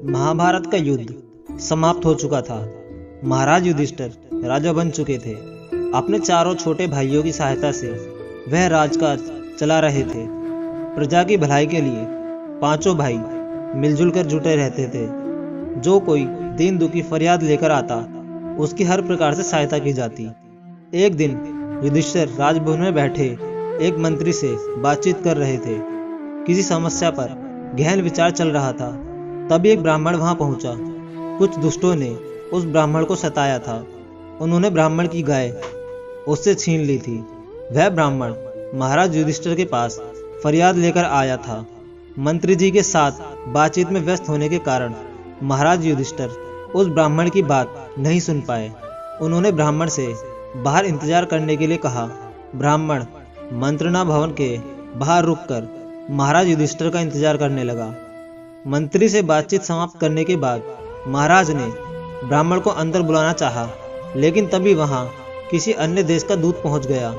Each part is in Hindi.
महाभारत का युद्ध समाप्त हो चुका था। महाराज युधिष्ठिर राजा बन चुके थे। अपने चारों छोटे भाइयों की सहायता से वह राजकाज चला रहे थे। प्रजा की भलाई के लिए पांचों भाई मिलजुल कर जुटे रहते थे। जो कोई दीन दुखी फरियाद लेकर आता, उसकी हर प्रकार से सहायता की जाती। एक दिन युधिष्ठिर राजभवन में बैठे एक मंत्री से बातचीत कर रहे थे। किसी समस्या पर गहन विचार चल रहा था। तभी एक ब्राह्मण वहां पहुंचा। कुछ दुष्टों ने उस ब्राह्मण को सताया था। उन्होंने ब्राह्मण की गाय उससे छीन ली थी। वह ब्राह्मण महाराज युधिष्ठिर के पास फरियाद लेकर आया था। मंत्री जी के साथ बातचीत में व्यस्त होने के कारण महाराज युधिष्ठिर उस ब्राह्मण की बात नहीं सुन पाए। उन्होंने ब्राह्मण से बाहर इंतजार करने के लिए कहा। ब्राह्मण मंत्रणा भवन के बाहर रुककर महाराज युधिष्ठिर का इंतजार करने लगा। मंत्री से बातचीत समाप्त करने के बाद महाराज ने ब्राह्मण को अंदर बुलाना चाहा, लेकिन तभी वहां किसी अन्य देश का दूत पहुंच गया।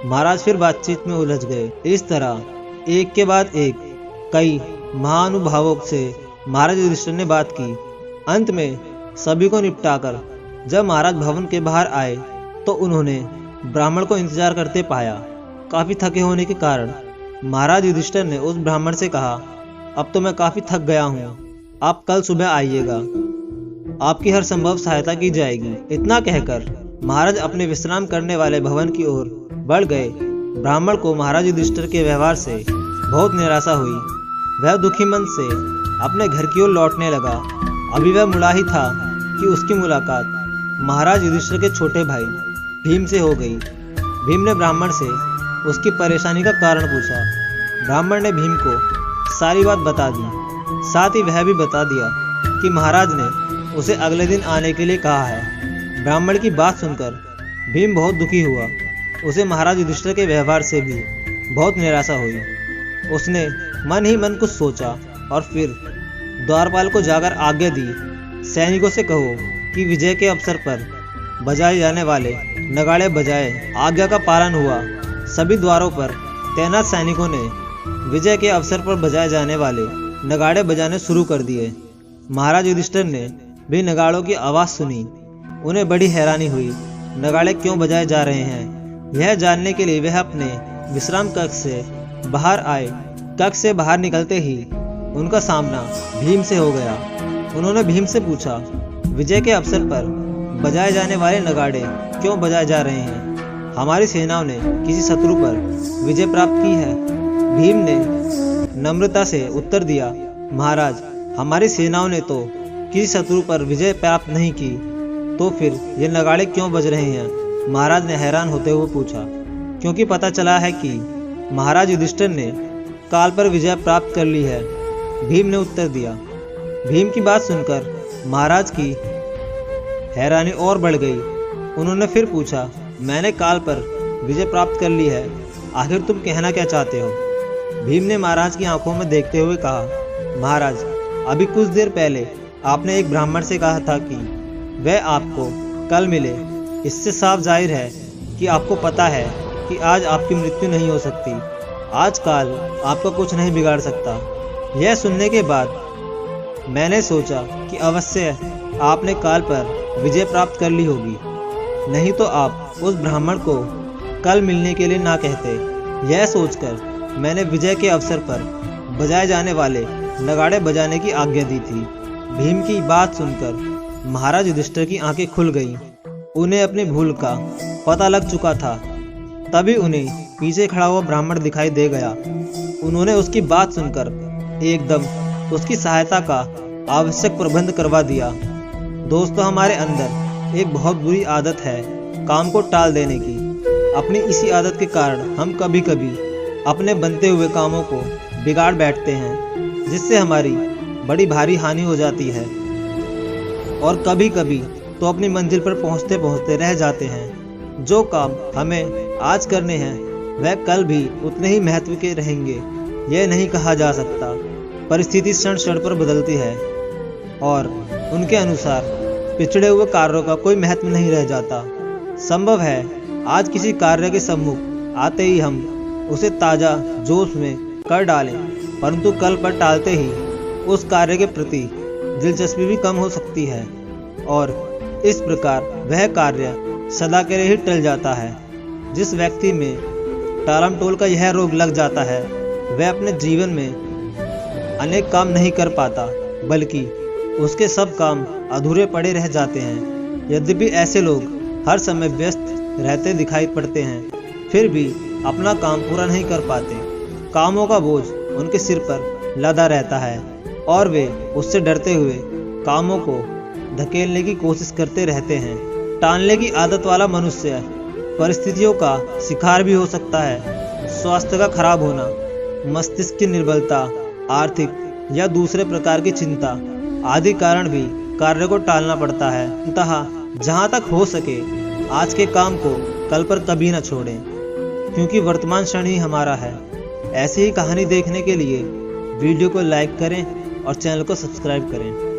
महाराज फिर बातचीत में उलझ गए। इस तरह एक के बाद एक कई महानुभावों से महाराज युधिष्ठिर ने बात की। अंत में सभी को निपटाकर जब महाराज भवन के बाहर आए तो उन्होंने ब्राह्मण को इंतजार करते पाया। काफी थके होने के कारण महाराज युधिष्ठिर ने उस ब्राह्मण से कहा, अब तो मैं काफी थक गया हूँ, आप कल सुबह आइएगा, आपकी हर संभव सहायता की जाएगी। इतना कहकर महाराज अपने विश्राम करने वाले भवन की ओर बढ़ गए। ब्राह्मण को महाराज युधिष्ठिर के व्यवहार से बहुत निराशा हुई। वह दुखी मन से अपने घर की ओर लौटने लगा। अभी वह मुड़ा ही था कि उसकी मुलाकात महाराज युधिष्ठिर के छोटे भाई भीम से हो गई। भीम ने ब्राह्मण से उसकी परेशानी का कारण पूछा। ब्राह्मण ने भीम को सारी बात बता दी। साथ ही वह भी बता दिया कि महाराज ने उसे अगले दिन आने के लिए कहा है। ब्राह्मण की बात सुनकर भीम बहुत दुखी हुआ। उसे महाराज युधिष्ठिर के व्यवहार से भी बहुत निराशा हुई। उसने मन ही मन कुछ सोचा और फिर द्वारपाल को जाकर आज्ञा दी, सैनिकों से कहो कि विजय के अवसर पर बजाए जाने वाले नगाड़े बजाए। आज्ञा का पालन हुआ। सभी द्वारों पर तैनात सैनिकों ने विजय के अवसर पर बजाए जाने वाले नगाड़े बजाने शुरू कर दिए। महाराज युधिष्ठिर ने भी नगाड़ों की आवाज सुनी। उन्हें बड़ी हैरानी हुई। नगाड़े क्यों बजाए जा रहे हैं, यह जानने के लिए वह अपने विश्राम कक्ष से बाहर आए। कक्ष से बाहर निकलते ही उनका सामना भीम से हो गया। उन्होंने भीम से पूछा, विजय के अवसर पर बजाए जाने वाले नगाड़े क्यों बजाए जा रहे हैं? हमारी सेनाओं ने किसी शत्रु पर विजय प्राप्त की है। भीम ने नम्रता से उत्तर दिया, महाराज, हमारी सेनाओं ने तो किसी शत्रु पर विजय प्राप्त नहीं की, तो फिर ये नगाड़े क्यों बज रहे हैं? महाराज ने हैरान होते हुए पूछा। क्योंकि पता चला है कि महाराज युधिष्ठिर ने काल पर विजय प्राप्त कर ली है, भीम ने उत्तर दिया। भीम की बात सुनकर महाराज की हैरानी और बढ़ गई। उन्होंने फिर पूछा, मैंने काल पर विजय प्राप्त कर ली है, आखिर तुम कहना क्या चाहते हो? भीम ने महाराज की आंखों में देखते हुए कहा, महाराज, अभी कुछ देर पहले आपने एक ब्राह्मण से कहा था कि वह आपको कल मिले। इससे साफ जाहिर है कि आपको पता है कि आज आपकी मृत्यु नहीं हो सकती। आज काल आपका कुछ नहीं बिगाड़ सकता। यह सुनने के बाद मैंने सोचा कि अवश्य आपने काल पर विजय प्राप्त कर ली होगी, नहीं तो आप उस ब्राह्मण को कल मिलने के लिए ना कहते। यह सोचकर मैंने विजय के अवसर पर बजाए जाने वाले नगाड़े बजाने की आज्ञा दी थी। भीम की बात सुनकर महाराज युधिष्ठिर की आंखें खुल गईं। उन्हें अपनी भूल का पता लग चुका था। तभी उन्हें पीछे खड़ा हुआ ब्राह्मण दिखाई दे गया। उन्होंने उसकी बात सुनकर एकदम उसकी सहायता का आवश्यक प्रबंध करवा दिया। दोस्तों, हमारे अंदर एक बहुत बुरी आदत है काम को टाल देने की। अपनी इसी आदत के कारण हम कभी कभी अपने बनते हुए कामों को बिगाड़ बैठते हैं, जिससे हमारी बड़ी भारी हानि हो जाती है और कभी कभी तो अपनी मंजिल पर पहुंचते पहुंचते रह जाते हैं। जो काम हमें आज करने हैं वह कल भी उतने ही महत्व के रहेंगे, यह नहीं कहा जा सकता। परिस्थिति क्षण क्षण पर बदलती है और उनके अनुसार पिछड़े हुए कार्यों का कोई महत्व नहीं रह जाता। संभव है आज किसी कार्य के सम्मुख आते ही हम उसे ताजा जोश में कर डालें, परंतु कल पर टालते ही उस कार्य के प्रति दिलचस्पी भी कम हो सकती है और इस प्रकार वह कार्य सदा के लिए ही टल जाता है। जिस व्यक्ति में टालमटोल का यह रोग लग जाता है वह अपने जीवन में अनेक काम नहीं कर पाता, बल्कि उसके सब काम अधूरे पड़े रह जाते हैं। यद्यपि ऐसे लोग हर समय व्यस्त रहते दिखाई पड़ते हैं, फिर भी अपना काम पूरा नहीं कर पाते। कामों का बोझ उनके सिर पर लदा रहता है और वे उससे डरते हुए कामों को धकेलने की कोशिश करते रहते हैं। टालने की आदत वाला मनुष्य परिस्थितियों का शिकार भी हो सकता है। स्वास्थ्य का खराब होना, मस्तिष्क की निर्बलता, आर्थिक या दूसरे प्रकार की चिंता आदि कारण भी कार्य को टालना पड़ता है। अतः जहाँ तक हो सके आज के काम को कल पर कभी न छोड़ें, क्योंकि वर्तमान क्षण ही हमारा है। ऐसी ही कहानी देखने के लिए वीडियो को लाइक करें और चैनल को सब्सक्राइब करें।